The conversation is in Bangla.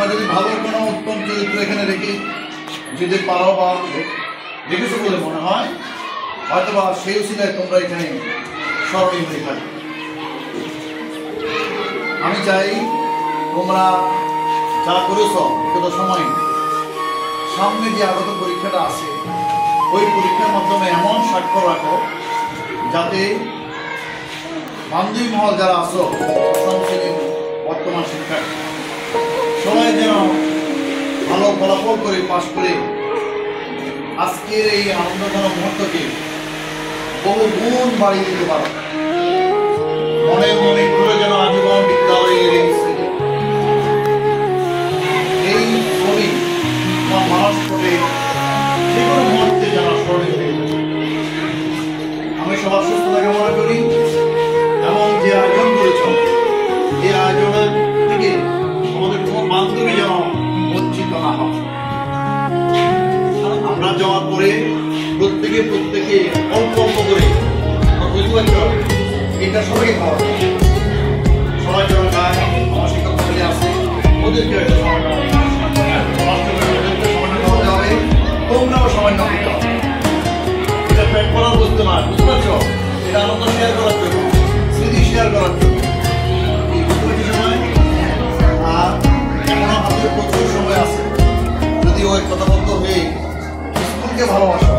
তোমরা যদি ভালো কোনো উত্তম চরিত্র এখানে রেখে যদি পারো বা রেখেছো বলে মনে হয়, হয়তো বা সেই উচিলায় তোমরা এখানে স্মরণীয় হয়ে থাকবে। আমি চাই তোমরা যা করেছ বিগত সময়, সামনে যে আগত পরীক্ষাটা আছে ওই পরীক্ষার মাধ্যমে এমন স্বাক্ষর রাখো যাতে বান্ধবী মহল যারা আছো অষ্টম শ্রেণীর বর্তমান শিক্ষার্থী সবাই যেন ভালো ফলাফল করে পাশ করে আজকের এই আনন্দজনক মুহূর্তকে বহু গুণ বাড়িয়ে দিতে পারো। মনে মনে করে যেন আজীবন বিদ্যালয়ের এই ছবি তোমার মানুষ করে যে কোনো মুহূর্তে যেন স্মরণীয় হয়ে থাকে। আমি সবার সুস্থতাকে মনে করি এবং যে আয়োজন করেছ এই আয়োজনের থেকে আমাদের কোনো বান্ধবী যেন বঞ্চিত না হয়। আমরা যাওয়ার পরে প্রত্যেকে অল্প অল্প করে এটা সবাইকে খাওয়া সবাই যেন গায়ে আমার শিক্ষক মন্ডলী আছে ওদেরকে সামান্য খাওয়াতে হবে, তোমরাও সামান্য খেতে হবে। এটা পেট করার বুঝতে না, বুঝতে পারছ? এটা আনন্দ শেয়ার করার জন্য, স্মৃতি শেয়ার করার জন্য এই বুঝতে সময়। আর এখনো আমাদের প্রচুর সময় আছে যদি ওই কথাবদ্ধ হয়ে স্কুলকে ভালোবাসা